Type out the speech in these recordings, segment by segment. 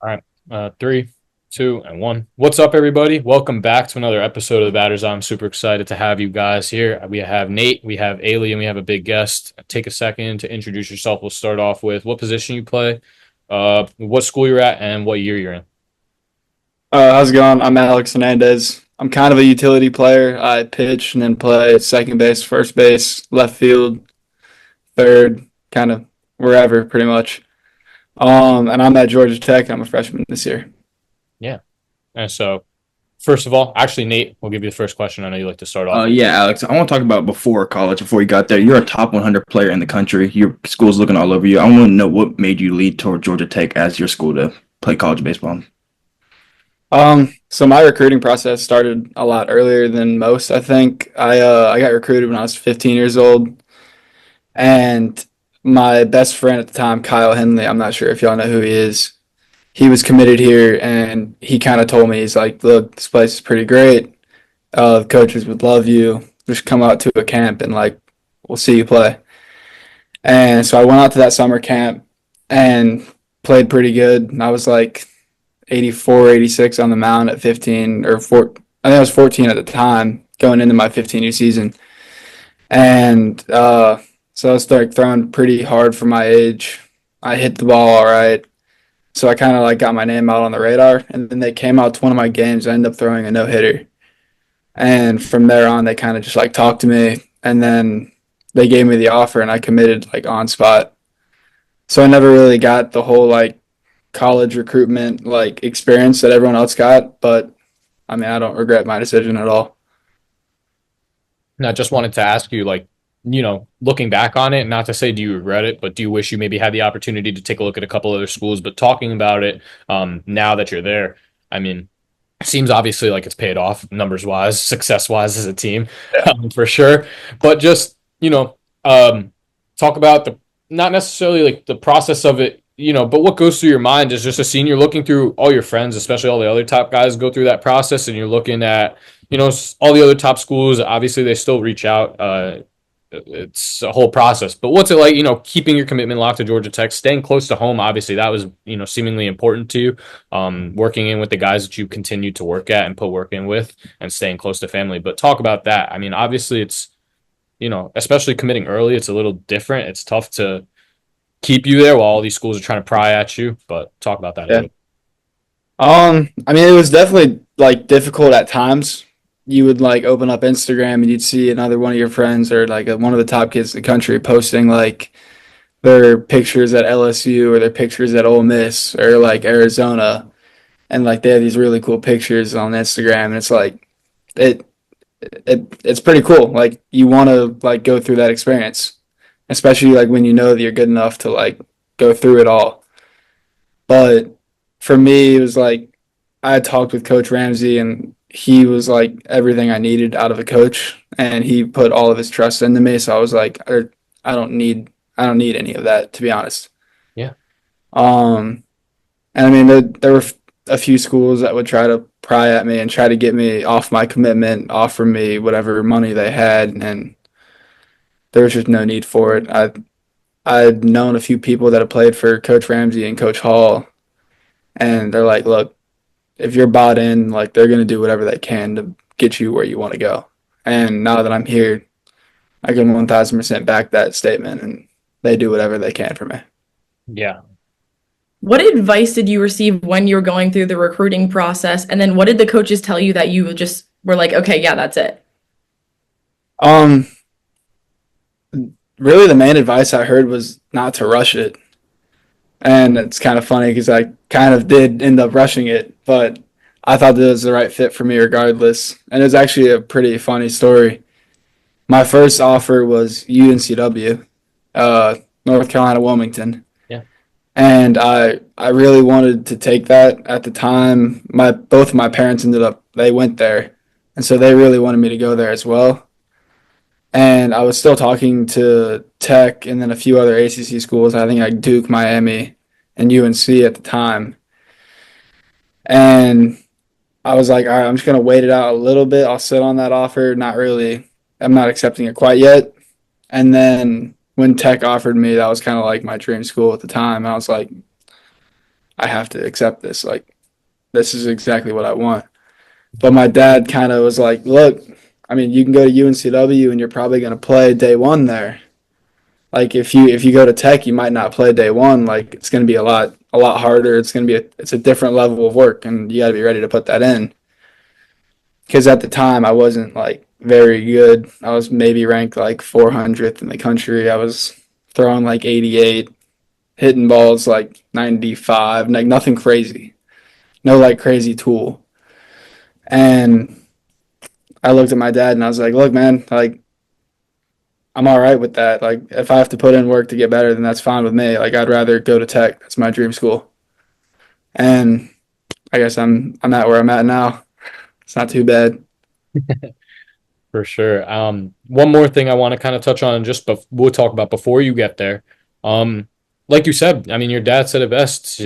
All right. 3, 2, and 1. What's up, everybody? Welcome back to another episode of the Batters. I'm super excited to have you guys here. We have Nate, we have Ailey, and we have a big guest. Take a second to introduce yourself. We'll start off with what position you play, what school you're at, and what year you're in. How's it going? I'm Alex Hernandez. I'm kind of a utility player. I pitch and then play second base, first base, left field, third, kind of wherever, pretty much. And I'm at Georgia Tech. I'm a freshman this year. Yeah. And so, first of all, actually, Nate, we'll give you the first question. I know you like to start off with. Yeah, Alex, I want to talk about before college, before you got there. You're a top 100 player in the country. Your school's looking all over you. I want to know what made you lead toward Georgia Tech as your school to play college baseball. So my recruiting process started a lot earlier than most. I think I got recruited when I was 15 years old, and my best friend at the time, Kyle Henley. I'm not sure if y'all know who he is. He was committed here, and he kind of told me, he's like, look, this place is pretty great. The coaches would love you. Just come out to a camp and like we'll see you play. And so I went out to that summer camp and played pretty good. And I was like 84, 86 on the mound at 15 or 4. I think I was 14 at the time going into my 15U season. And so I was like throwing pretty hard for my age. I hit the ball all right. So I kind of like got my name out on the radar. And then they came out to one of my games. I ended up throwing a no hitter. And from there on, they kind of just like talked to me, and then they gave me the offer, and I committed like on spot. So I never really got the whole like college recruitment like experience that everyone else got, but I mean, I don't regret my decision at all. And I just wanted to ask you, like, looking back on it, not to say do you regret it, but do you wish you maybe had the opportunity to take a look at a couple other schools? But talking about it, now that you're there, I mean, it seems obviously like it's paid off numbers wise, success wise as a team, Yeah. for sure. But just talk about the not necessarily like the process of it, but what goes through your mind as just a senior looking through all your friends, especially all the other top guys go through that process, and you're looking at all the other top schools. Obviously, they still reach out. It's a whole process. But what's it like, keeping your commitment locked to Georgia Tech, staying close to home? Obviously, that was, seemingly important to you. Working in with the guys that you continued to work at and put work in with, and staying close to family. But talk about that. I mean, obviously, it's, especially committing early, it's a little different. It's tough to keep you there while all these schools are trying to pry at you. But talk about that a Yeah. little. I mean, it was definitely like difficult at times. You would like open up Instagram and you'd see another one of your friends or like one of the top kids in the country posting like their pictures at LSU or their pictures at Ole Miss or like Arizona, and like they have these really cool pictures on Instagram, and it's like it it's pretty cool. Like you want to like go through that experience, especially like when you know that you're good enough to like go through it all. But for me, it was like I had talked with Coach Ramsey, and he was like everything I needed out of a coach, and he put all of his trust into me. So I was like, I don't need I don't need any of that, to be honest. Yeah. Um, and I mean, there were a few schools that would try to pry at me and try to get me off my commitment, offer me whatever money they had, and there was just no need for it. I'd known a few people that have played for Coach Ramsey and Coach Hall, and they're like, look, if you're bought in, like they're gonna do whatever they can to get you where you want to go. And now that I'm here, I can 1,000% back that statement, and they do whatever they can for me. Yeah. What advice did you receive when you were going through the recruiting process? And then what did the coaches tell you that you just were like, okay, yeah, that's it? Um, Really, the main advice I heard was not to rush it. And it's kind of funny because I kind of did end up rushing it, but I thought this was the right fit for me regardless. And it was actually a pretty funny story. My first offer was UNCW, North Carolina Wilmington, Yeah. and I really wanted to take that at the time. My both of my parents ended up they went there, and so they really wanted me to go there as well. And I was still talking to Tech and then a few other ACC schools. I think like Duke, Miami, and UNC at the time. And I was like, all right, I'm just gonna wait it out a little bit. I'll sit on that offer. Not really. I'm not accepting it quite yet. And then when Tech offered me, that was kind of like my dream school at the time. I was like, I have to accept this. Like, this is exactly what I want. But my dad kind of was like, look, I mean, you can go to UNCW and you're probably going to play day one there. Like if you go to Tech, you might not play day one. Like it's going to be a lot harder. It's going to be it's a different level of work, and you got to be ready to put that in. Because at the time, I wasn't like very good. I was maybe ranked like 400th in the country. I was throwing like 88, hitting balls like 95, like nothing crazy, no like crazy tool. And I looked at my dad and I was like, "Look, man, like I'm all right with that. Like if I have to put in work to get better, then that's fine with me. Like I'd rather go to Tech. That's my dream school." And I guess I'm at where I'm at now. It's not too bad. For sure. One more thing I want to kind of touch on, just we'll talk about before you get there. Um, like you said, I mean, your dad said it best.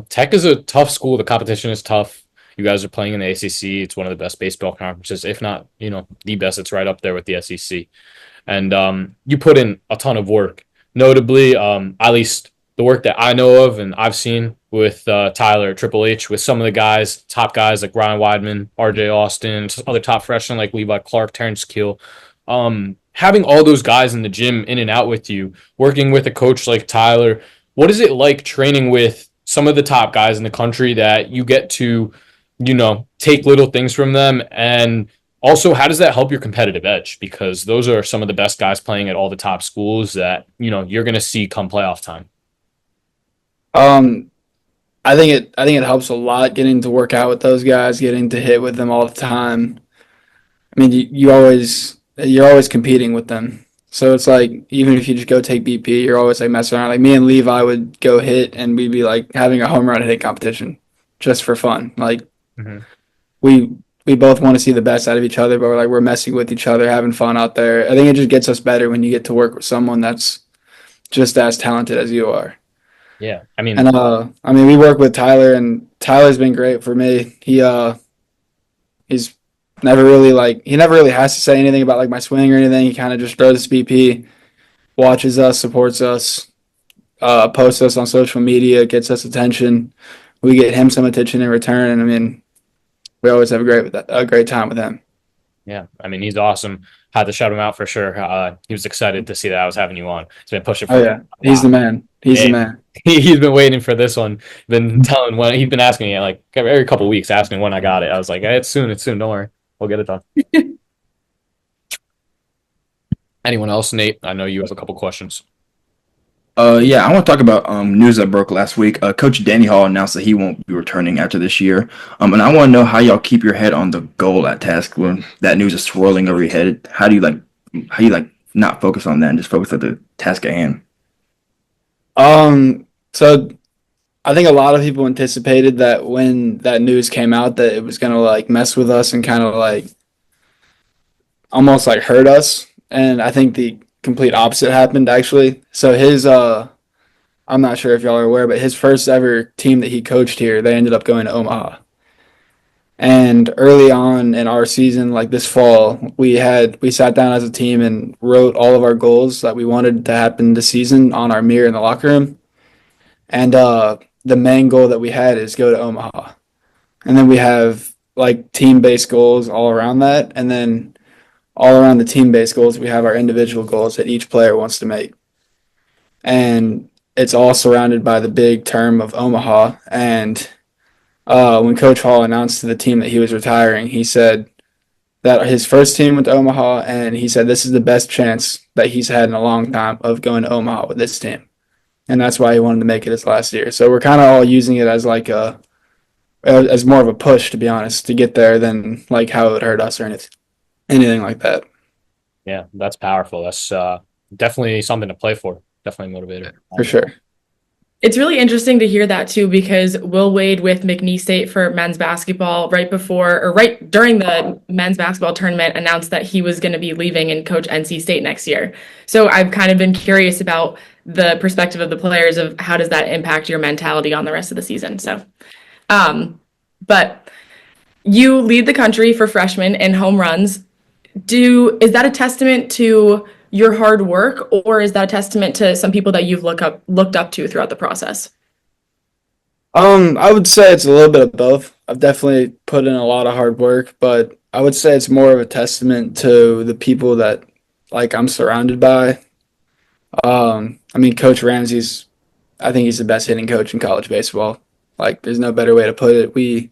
Tech is a tough school. The competition is tough. You guys are playing in the ACC. It's one of the best baseball conferences, if not, the best. It's right up there with the SEC. And you put in a ton of work. Notably, at least the work that I know of and I've seen with Tyler at Triple H, with some of the guys, top guys like Ryan Weidman, RJ Austin, other top freshmen like Levi Clark, Terrence Keel. Having all those guys in the gym in and out with you, working with a coach like Tyler, what is it like training with some of the top guys in the country that you get to, take little things from them? And also, how does that help your competitive edge? Because those are some of the best guys playing at all the top schools that, you're going to see come playoff time. Um, I think it helps a lot getting to work out with those guys, getting to hit with them all the time. I mean, you're always competing with them. So it's like even if you just go take BP, you're always like messing around. Like me and Levi would go hit, and we'd be like having a home run hitting competition just for fun. Like Mm-hmm. we we both want to see the best out of each other, but we're messing with each other, having fun out there. I think it just gets us better when you get to work with someone that's just as talented as you are. Yeah. I mean, And I mean, we work with Tyler, and Tyler's been great for me. He's he never really has to say anything about like my swing or anything. He kind of just throws his BP, watches us, supports us, posts us on social media, gets us attention. We get him some attention in return, and I mean, we always have a great time with him. yeah. I mean, he's awesome. Had to shout him out for sure. He was excited to see that I was having you on. He's been pushing Oh for a yeah, he's the while. man. He's the And man. he's been waiting for this one. Been telling when he's been asking me like every couple of weeks, asking when I got it. I was like, it's soon. It's soon. Don't worry. We'll get it done. Anyone else, Nate? I know you have a couple questions. Yeah, I want to talk about news that broke last week. Coach Danny Hall announced that he won't be returning after this year. And I want to know how y'all keep your head on the goal at task when that news is swirling over your head. How you not focus on that and just focus on the task at hand? So I think a lot of people anticipated that when that news came out that it was gonna like mess with us and kind of like almost like hurt us. And I think the complete opposite happened actually. So I'm not sure if y'all are aware, but his first ever team that he coached here, they ended up going to Omaha. And early on in our season, like this fall, we sat down as a team and wrote all of our goals that we wanted to happen this season on our mirror in the locker room. And the main goal that we had is go to Omaha. And then we have like team based goals all around that. And then all around the team based goals, we have our individual goals that each player wants to make. And it's all surrounded by the big term of Omaha. And when Coach Hall announced to the team that he was retiring, he said that his first team went to Omaha, and he said this is the best chance that he's had in a long time of going to Omaha with this team. And that's why he wanted to make it his last year. So we're kind of all using it as like as more of a push, to be honest, to get there than like how it would hurt us or anything like that. Yeah, that's powerful. That's definitely something to play for. Definitely a motivator. For sure. It's really interesting to hear that too, because Will Wade with McNeese State for men's basketball right during the men's basketball tournament announced that he was going to be leaving and coach NC State next year. So I've kind of been curious about the perspective of the players of how does that impact your mentality on the rest of the season. So, but you lead the country for freshmen in home runs. Is that a testament to your hard work, or is that a testament to some people that you've looked up to throughout the process? I would say it's a little bit of both. I've definitely put in a lot of hard work, but I would say it's more of a testament to the people that like I'm surrounded by. I mean, Coach Ramsey's, I think he's the best hitting coach in college baseball. Like, there's no better way to put it.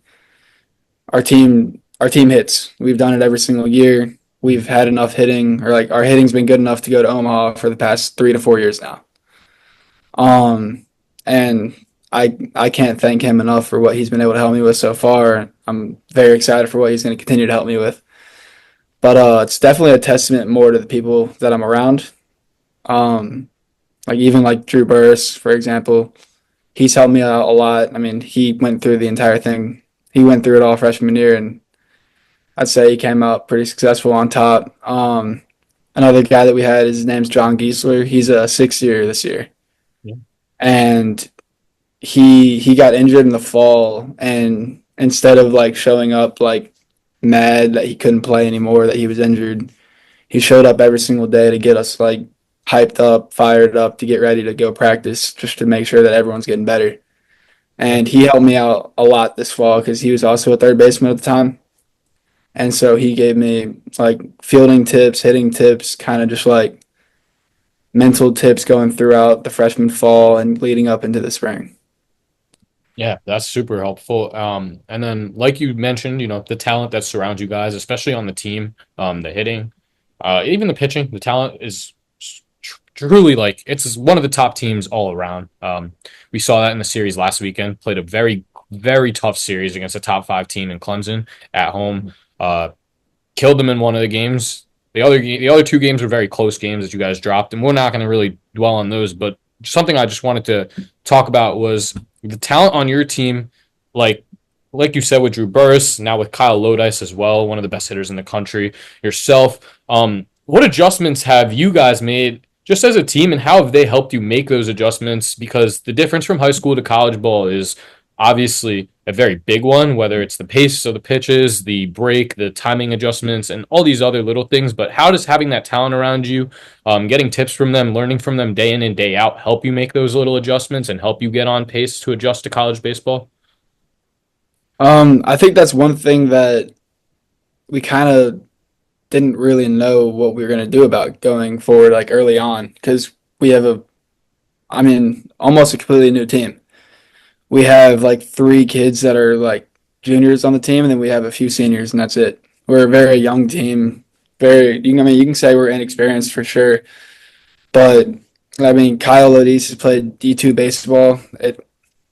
Our team hits. We've done it every single year. We've had enough hitting, or like our hitting's been good enough to go to Omaha for the past 3 to 4 years now. And I can't thank him enough for what he's been able to help me with so far. I'm very excited for what he's going to continue to help me with. But it's definitely a testament more to the people that I'm around. Um, like even like Drew Burris, for example, he's helped me out a lot. I mean, he went through the entire thing. He went through it all freshman year, and I'd say he came out pretty successful on top. Another guy that we had, his name's John Giesler. He's a sixth year this year, Yeah. and he got injured in the fall, and instead of like showing up like mad that he couldn't play anymore, that he was injured, he showed up every single day to get us like hyped up, fired up to get ready to go practice, just to make sure that everyone's getting better. And he helped me out a lot this fall because he was also a third baseman at the time. And so he gave me like fielding tips, hitting tips, kind of just like mental tips going throughout the freshman fall and leading up into the spring. Yeah, that's super helpful. And then like you mentioned, the talent that surrounds you guys, especially on the team, the hitting, even the pitching, the talent is truly like it's one of the top teams all around. We saw that in the series last weekend. Played a very, very tough series against a top five team in Clemson at home. Killed them in one of the games. The other two games were very close games that you guys dropped, and we're not going to really dwell on those. But something I just wanted to talk about was the talent on your team, like like you said with Drew Burris, now with Kyle Lodice as well, one of the best hitters in the country. Yourself, what adjustments have you guys made just as a team, and how have they helped you make those adjustments? Because the difference from high school to college ball is obviously a very big one, whether it's the pace of the pitches, the break, the timing adjustments, and all these other little things. But how does having that talent around you, getting tips from them, learning from them day in and day out, help you make those little adjustments and help you get on pace to adjust to college baseball? I think that's one thing that we kind of didn't really know what we were going to do about going forward, like early on, because we have I mean, almost a completely new team. We have like three kids that are like juniors on the team, and then we have a few seniors, and that's it. We're a very young team. I mean, you can say we're inexperienced for sure, but I mean, Kyle Lodice has played D2 baseball.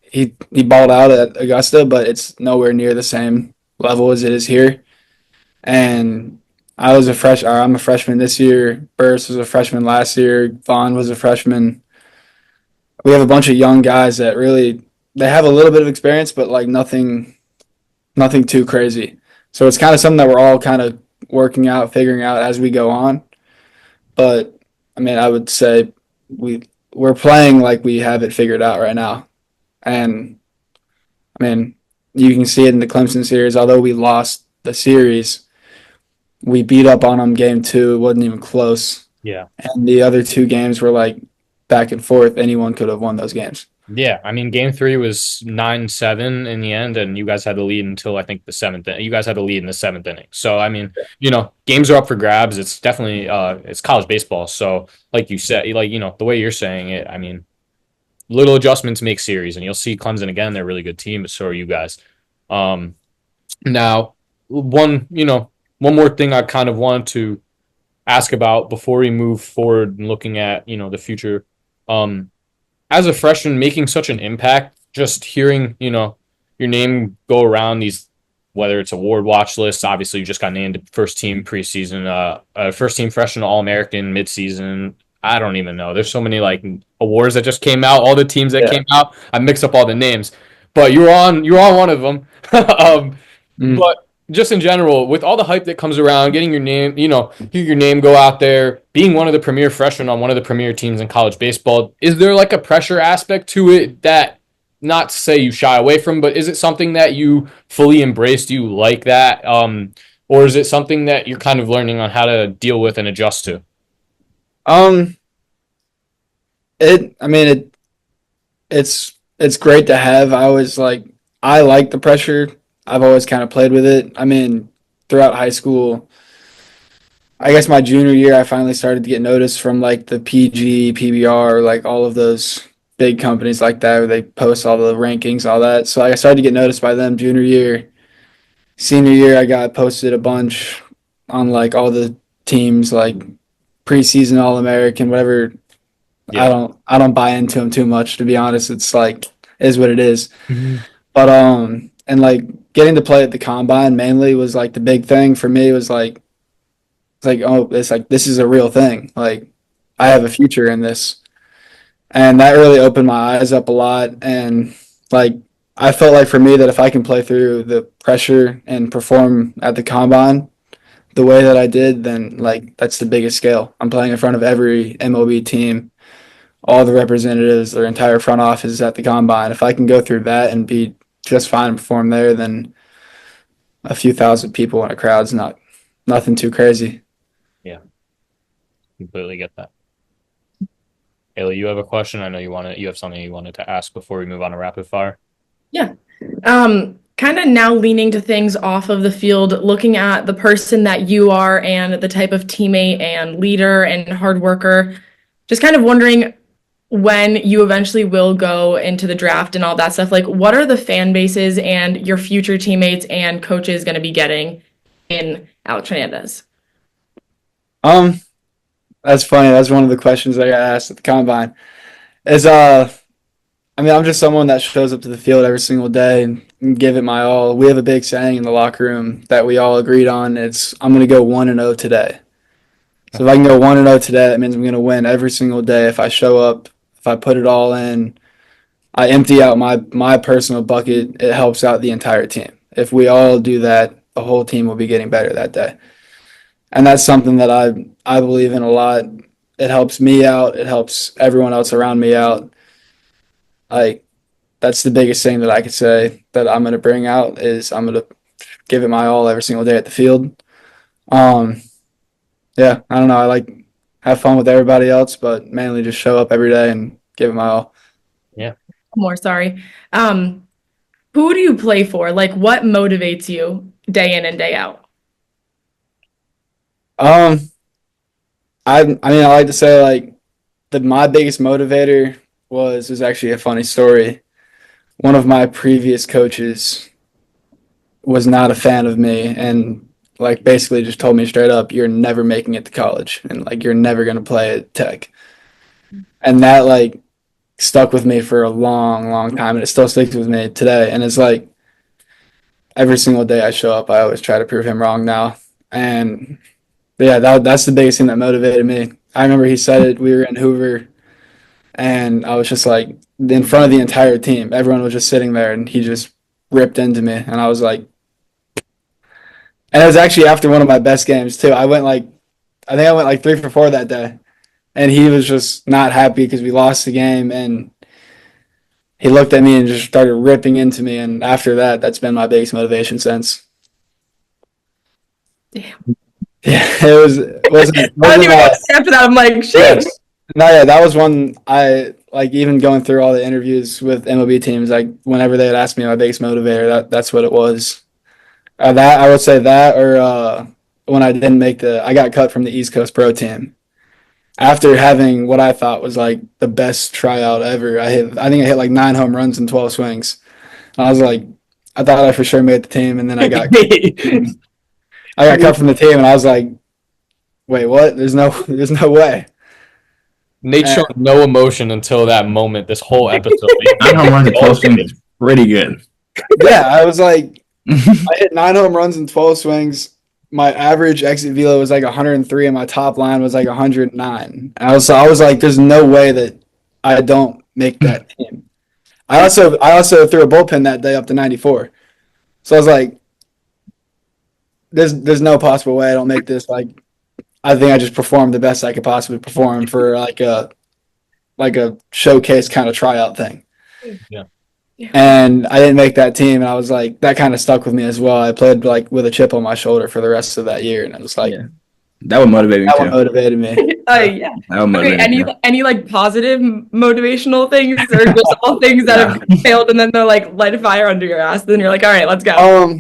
He balled out at Augusta, but it's nowhere near the same level as it is here. And I'm a freshman this year. Burris was a freshman last year. Vaughn was a freshman. We have a bunch of young guys that really they have a little bit of experience, but like nothing too crazy. So it's kind of something that we're all kind of working out, figuring out as we go on. But I mean, I would say we're playing like we have it figured out right now. And I mean, you can see it in the Clemson series. Although we lost the series, we beat up on them game two. It wasn't even close. Yeah. And the other two games were like back and forth. Anyone could have won those games. Yeah, I mean, game three was 9-7 in the end, and you guys had the lead until I think the seventh. You guys had the lead in the seventh inning. So, I mean, games are up for grabs. It's definitely it's college baseball. So, like you said, like the way you're saying it, I mean, little adjustments make series, and you'll see Clemson again. They're a really good team, but so are you guys. Um, Now, one more thing I kind of wanted to ask about before we move forward and looking at the future. Um, as a freshman making such an impact, just hearing, your name go around these, whether it's award watch lists, obviously you just got named first team preseason, first team freshman All American midseason. I don't even know. There's so many like awards that just came out, all the teams that Yeah. came out. I mix up all the names, but you're on one of them. Mm. But just in general, with all the hype that comes around, getting your name, hear your name go out there, being one of the premier freshmen on one of the premier teams in college baseball, is there like a pressure aspect to it that, not to say you shy away from, but is it something that you fully embrace? Do you like that? Or is it something that you're kind of learning on how to deal with and adjust to? Um, I mean, it's it's great to have. I like the pressure. I've always kind of played with it. I mean, throughout high school, I guess my junior year, I finally started to get noticed from like the PG, PBR, like all of those big companies like that where they post all the rankings, all that. So I started to get noticed by them junior year. Senior year, I got posted a bunch on like all the teams, like preseason All American, whatever. Yeah. I don't buy into them too much, to be honest. It's like it is what it is. Mhm. But and like getting to play at the combine mainly was like the big thing for me. Was like it's like, oh, it's like this is a real thing. Like I have a future in this, and that really opened my eyes up a lot. And like I felt like for me that if I can play through the pressure and perform at the combine the way that I did, then like that's the biggest scale. I'm playing in front of every MLB team, all the representatives, their entire front office at the combine. If I can go through that and be just fine and perform there, then a few thousand people in a crowd's not nothing too crazy. Yeah. Completely get that. Haley, you have a question? I know you have something you wanted to ask before we move on to rapid fire. Yeah. Kind of now leaning to things off of the field, looking at the person that you are and the type of teammate and leader and hard worker. Just kind of wondering when you eventually will go into the draft and all that stuff, like what are the fan bases and your future teammates and coaches going to be getting in Alex Hernandez? Um, that's funny. That's one of the questions I got asked at the combine. Is I mean, I'm just someone that shows up to the field every single day and give it my all. We have a big saying in the locker room that we all agreed on. It's I'm going to go 1-0 today. So if I can go 1-0 today, that means I'm going to win every single day. If I show up, if I put it all in, I empty out my personal bucket. It helps out the entire team. If we all do that, the whole team will be getting better that day. And that's something that I believe in a lot. It helps me out. It helps everyone else around me out. Like that's the biggest thing that I could say that I'm going to bring out is I'm going to give it my all every single day at the field. Um, yeah, I don't know. I like have fun with everybody else, but mainly just show up every day and give it my all. Yeah. More, sorry. Who do you play for? Like, what motivates you day in and day out? Um, I mean, I like to say like my biggest motivator was actually a funny story. One of my previous coaches was not a fan of me and like basically just told me straight up, you're never making it to college and like you're never gonna play at Tech. And that like stuck with me for a long, long time and it still sticks with me today. And it's like every single day I show up, I always try to prove him wrong now. And yeah, that's the biggest thing that motivated me. I remember he said it, we were in Hoover and I was just like in front of the entire team. Everyone was just sitting there and he just ripped into me and I was like and it was actually after one of my best games too. I think I went like 3 for 4 that day. And he was just not happy because we lost the game and he looked at me and just started ripping into me and after that that's been my biggest motivation since. Damn. Yeah, it was I don't even know what to say after that. I'm like, shit. yes. No, yeah, that was one I like even going through all the interviews with MLB teams, like whenever they had asked me my biggest motivator, that's what it was. That I would say that or when I got cut from the East Coast Pro team. After having what I thought was like the best tryout ever. I think I hit like 9 home runs and 12 swings. And I was like I thought I for sure made the team and then I got cut from the team and I was like, wait, what? There's no way. Nate showed no emotion until that moment. This whole episode. I don't run the 12 swing is pretty good. Yeah, I was like I hit 9 home runs and 12 swings. My average exit velo was like 103 and my top line was like 109. I was like, there's no way that I don't make that team. I also threw a bullpen that day up to 94. So I was like, there's no possible way I don't make this. Like I think I just performed the best I could possibly perform for like a showcase kind of tryout thing. Yeah. And I didn't make that team, and I was like, that kind of stuck with me as well. I played like with a chip on my shoulder for the rest of that year, and I was like, Yeah. That would motivate me That one too. motivated me. Yeah. That would Okay, motivate me too. any like positive motivational things or just all things that Yeah. have failed and then they're like light a fire under your ass, then you're like, all right, let's go.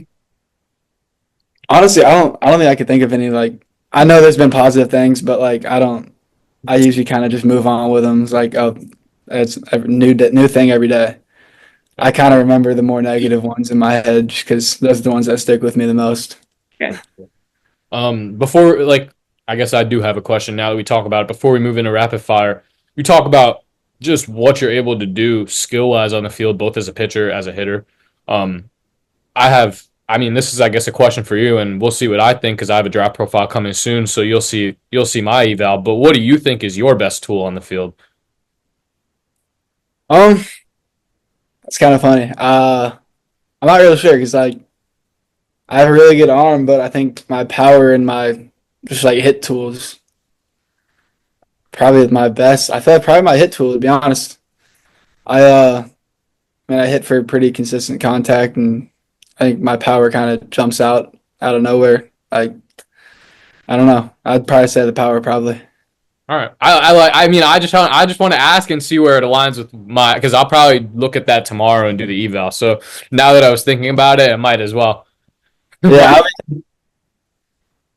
Honestly, I don't think I could think of any like. I know there's been positive things, but like I don't. I usually kind of just move on with them. It's like, oh, it's a new thing every day. I kind of remember the more negative ones in my head because those are the ones that stick with me the most. Okay. Before, like, I guess I do have a question now that we talk about it. Before we move into rapid fire, we talk about just what you're able to do skill wise on the field, both as a pitcher, as a hitter. Um, I mean, this is, I guess, a question for you, and we'll see what I think because I have a draft profile coming soon, so you'll see my eval. But what do you think is your best tool on the field? Um, it's kind of funny. I'm not really sure because like I have a really good arm, but I think my power and my just like hit tools probably my best. I feel like probably my hit tool to be honest. I mean I hit for pretty consistent contact and I think my power kind of jumps out of nowhere. I don't know. I'd probably say the power probably. All right, I like. I mean, I just want to ask and see where it aligns with my because I'll probably look at that tomorrow and do the eval. So now that I was thinking about it, I might as well. Yeah,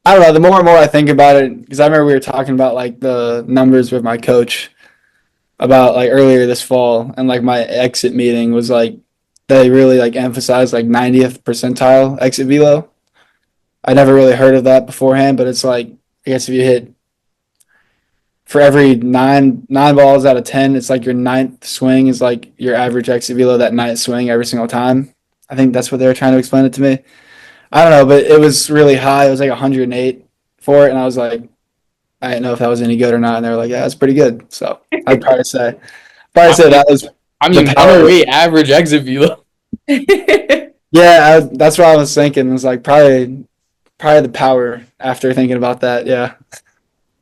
I don't know. The more and more I think about it, because I remember we were talking about like the numbers with my coach about like earlier this fall, and like my exit meeting was like they really like emphasized like 90th percentile exit velo. I never really heard of that beforehand, but it's like I guess if you hit for every nine balls out of 10, it's like your ninth swing is like your average exit velo that ninth swing every single time. I think that's what they were trying to explain it to me. I don't know, but it was really high. It was like 108 for it, and I was like, I didn't know if that was any good or not. And they were like, yeah, that's pretty good. So I'd probably say that was I the mean, power. 108 average exit velo. Yeah, that's what I was thinking. It was like probably the power after thinking about that. Yeah.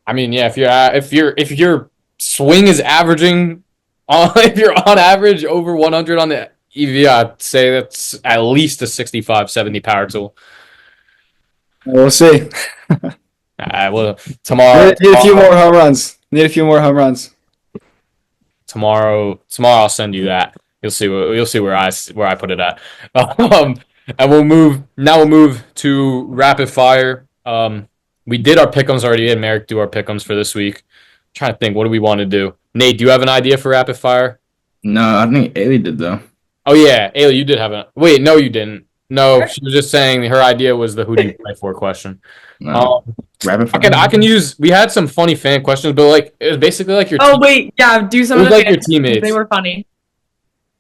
I mean, yeah, if your swing is averaging on if you're on average over 100 on the EV, I'd say that's at least a 65, 70 power tool. We'll see. Well, Need a few more home runs. Need a few more home runs. tomorrow I'll send you that. You'll see where I put it at. And we'll move to rapid fire. We did our pick'ems already. We had Merrick do our pick'ems for this week. I'm trying to think, what do we want to do? Nate, do you have an idea for rapid fire? No, I think Ailey did though. Oh yeah, Ayla, you did have a. Wait, no, you didn't. No, she was just saying her idea was the who do you play for question. No. Rapid fire. I can use. We had some funny fan questions, but like it was basically like your. Oh wait, yeah, do some It of was the like your fans. teammates. They were funny.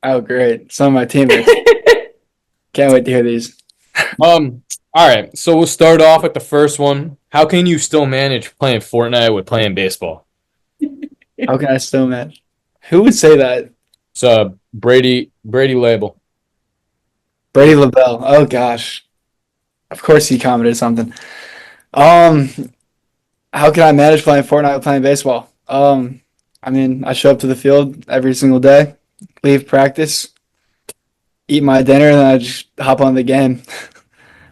Oh, great. Some of my teammates. Can't wait to hear these. All right, so we'll start off with the first one. How can you still manage playing Fortnite with playing baseball? How can I still manage? Who would say that? It's Brady Label. Brady LaBelle. Oh gosh. Of course he commented something. Um, how can I manage playing Fortnite with playing baseball? I mean, I show up to the field every single day, leave practice, eat my dinner, and then I just hop on the game.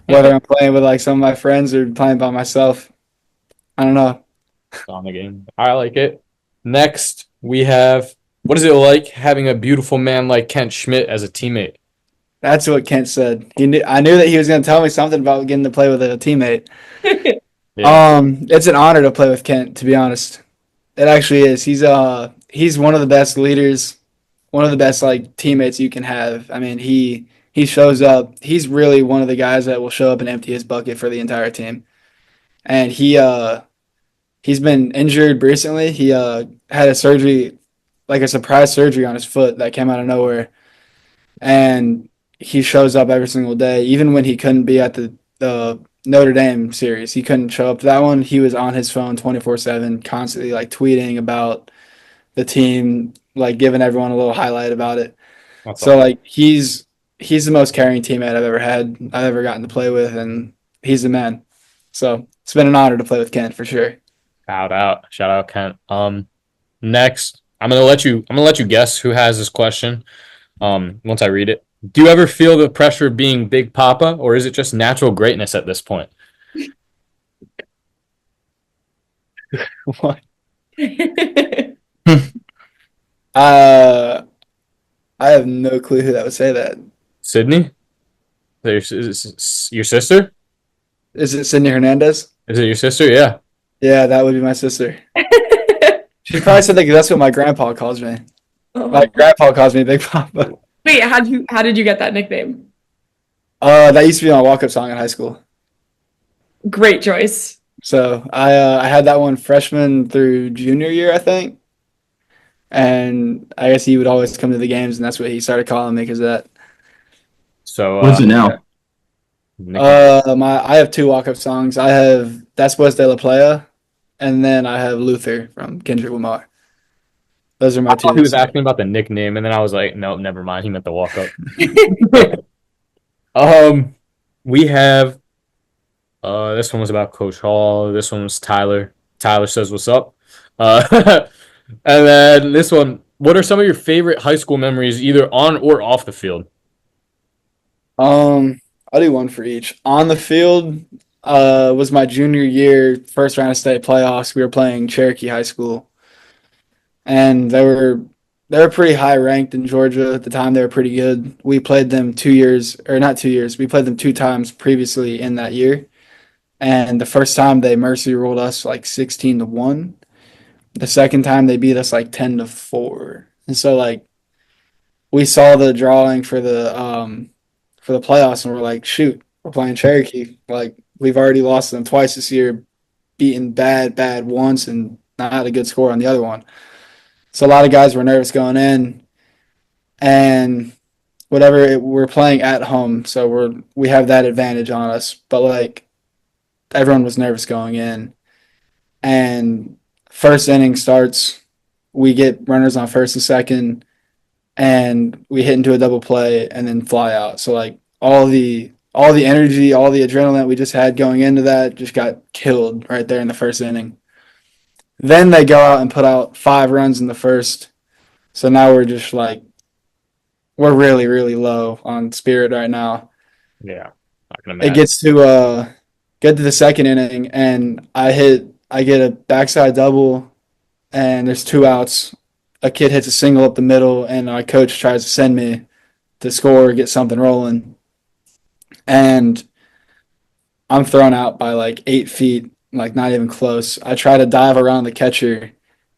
Whether I'm playing with like some of my friends or playing by myself. I don't know. On the game. I like it. Next, we have what is it like having a beautiful man like Kent Schmidt as a teammate? That's what Kent said. I knew that he was going to tell me something about getting to play with a teammate. Yeah. It's an honor to play with Kent, to be honest. It actually is. He's one of the best leaders, one of the best like teammates you can have. I mean, he shows up. He's really one of the guys that will show up and empty his bucket for the entire team. And he's been injured recently. He had a surgery, like a surprise surgery on his foot that came out of nowhere. And he shows up every single day, even when he couldn't be at the Notre Dame series. He couldn't show up to that one. He was on his phone 24/7, constantly like tweeting about the team, like giving everyone a little highlight about it. That's So all. like he's the most caring teammate I've ever gotten to play with, and he's the man. So it's been an honor to play with Kent for sure. Shout out, Kent. Next, I'm gonna let you guess who has this question. Once I read it, do you ever feel the pressure of being Big Papa, or is it just natural greatness at this point? What? Uh, I have no clue who that would say that. Sydney? Is it your sister? Is it Sydney Hernandez? Is it your sister? Yeah. Yeah, that would be my sister. She probably said that 'cause that's what my grandpa calls me. My Oh. grandpa calls me Big Papa. Wait, how did you get that nickname? That used to be my walk-up song in high school. Great choice. So I had that one freshman through junior year, I think. And I guess he would always come to the games, and that's what he started calling me because of that. So, What's it now? nickname. I have two walk-up songs. I have Después de la Playa, and then I have Luther from Kendrick Lamar. Those are my He two. was asking about the nickname, and then I was like, nope, never mind. He meant the walk up. We have this one was about Coach Hall. This one was Tyler. Tyler says, "What's up?" Uh, and then this one. What are some of your favorite high school memories, either on or off the field? I'll do one for each. On the field, was my junior year, first round of state playoffs. We were playing Cherokee High School, and they were pretty high ranked in Georgia at the time. They were pretty good. We played them 2 years, or not 2 years. We played them two times previously in that year, and the first time they mercy ruled us like 16-1. The second time they beat us like 10-4. And so like we saw the drawing for the playoffs, and we're like, shoot, we're playing Cherokee. Like we've already lost them twice this year, beaten bad once, and not had a good score on the other one. So a lot of guys were nervous going in, and we're playing at home, so we have that advantage on us. But like everyone was nervous going in, and first inning starts, we get runners on first and second, and we hit into a double play and then fly out. So like all the energy, all the adrenaline we just had going into that just got killed right there in the first inning. Then they go out and put out 5 runs in the first. So now we're just like we're really, really low on spirit right now. Yeah, not gonna It matter. gets to get to the second inning, and I get a backside double, and there's 2 outs. A kid hits a single up the middle, and my coach tries to send me to score, get something rolling, and I'm thrown out by like 8 feet, like not even close. I try to dive around the catcher,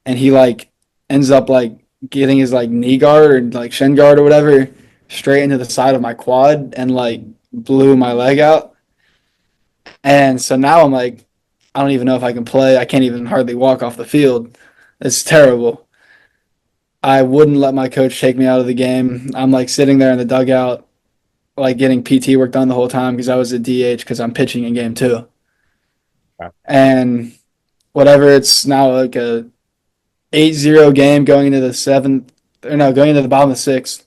and he like ends up like getting his like knee guard or like shin guard or whatever straight into the side of my quad and like blew my leg out. And so now I'm like, I don't even know if I can play. I can't even hardly walk off the field. It's terrible. I wouldn't let my coach take me out of the game. I'm like sitting there in the dugout, like getting PT work done the whole time because I was a DH because I'm pitching in game two. Okay. And whatever, it's now like a 8-0 game going into the seventh, or no, going into the bottom of the sixth.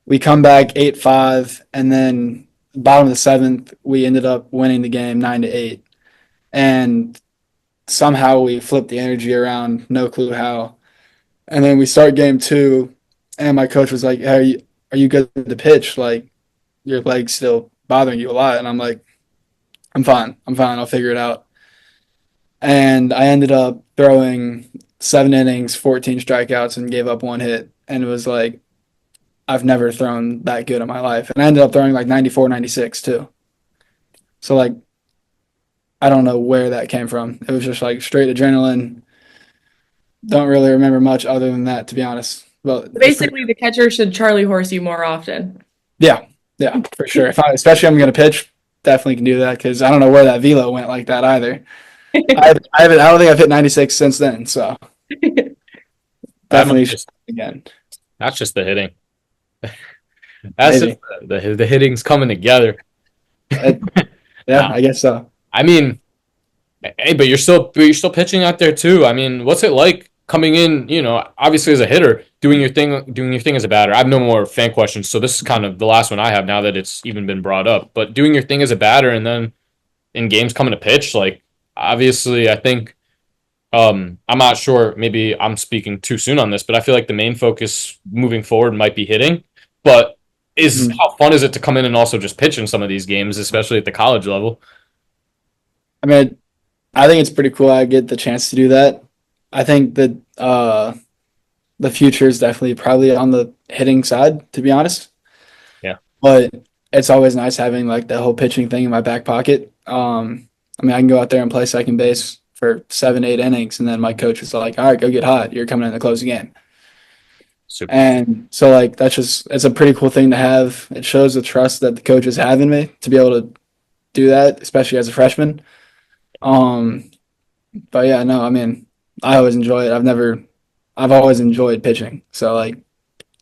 We come back 8-5, and then bottom of the seventh, we ended up winning the game 9-8. And somehow we flipped the energy around, no clue how. And then we start game two, and my coach was like, "Hey, are you good to pitch? Like, your leg's still bothering you a lot." And I'm like, "I'm fine. I'm fine. I'll figure it out." And I ended up throwing 7 innings, 14 strikeouts, and gave up 1 hit. And it was like, I've never thrown that good in my life. And I ended up throwing like 94, 96 too. So, like, I don't know where that came from. It was just like straight adrenaline. Don't really remember much other than that, to be honest. Well, it's pretty, Basically, the catcher should Charlie horse you more often. yeah, yeah, for sure. Especially I'm going to pitch, definitely can do that because I don't know where that velo went like that either. I don't think I've hit 96 since then. So That might definitely just again. that's just the hitting. That's Maybe. just the hitting's coming together. Yeah, Nah, I guess so. I mean, hey, but you're still pitching out there too. I mean, what's it like coming in? Obviously as a hitter, doing your thing as a batter. I have no more fan questions, so this is kind of the last one I have now that it's even been brought up. But doing your thing as a batter and then in games coming to pitch, like obviously, I think I'm not sure. Maybe I'm speaking too soon on this, but I feel like the main focus moving forward might be hitting. But is Mhm. how fun is it to come in and also just pitch in some of these games, especially at the college level? I mean, I think it's pretty cool I get the chance to do that. I think that the future is definitely probably on the hitting side, to be honest. Yeah. But it's always nice having like the whole pitching thing in my back pocket. I mean, I can go out there and play second base for 7, 8 innings, and then my coach is like, "All right, go get hot. You're coming in to close the game." Super. And so like it's a pretty cool thing to have. It shows the trust that the coaches have in me to be able to do that, especially as a freshman. Um, but yeah, no, I mean, I always enjoy it. I've always enjoyed pitching. So like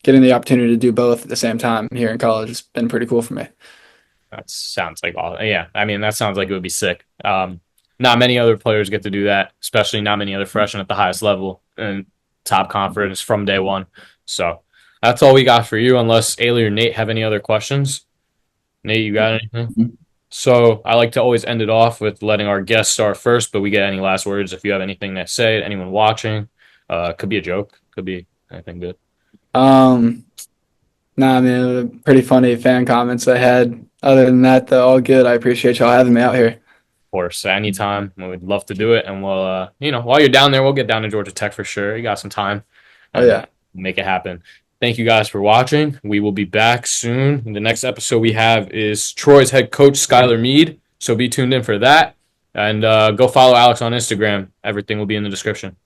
getting the opportunity to do both at the same time here in college has been pretty cool for me. That sounds like awesome. Yeah, I mean that sounds like it would be sick. Not many other players get to do that, especially not many other freshmen at the highest level and top conference from day one. So that's all we got for you, unless Ailey or Nate have any other questions. Nate, you got anything? So I like to always end it off with letting our guests start first, but we get any last words if you have anything to say. Anyone watching, could be a joke, could be anything good. Um, Nah, I mean, pretty funny fan comments I had. Other than that, though, all good. I appreciate y'all having me out here. Of course, anytime we would love to do it, and we'll, while you're down there, we'll get down to Georgia Tech for sure. You got some time, Oh and yeah. make it happen. Thank you guys for watching. We will be back soon. The next episode we have is Troy's head coach Skylar Mead, so be tuned in for that, and go follow Alex on Instagram. Everything will be in the description.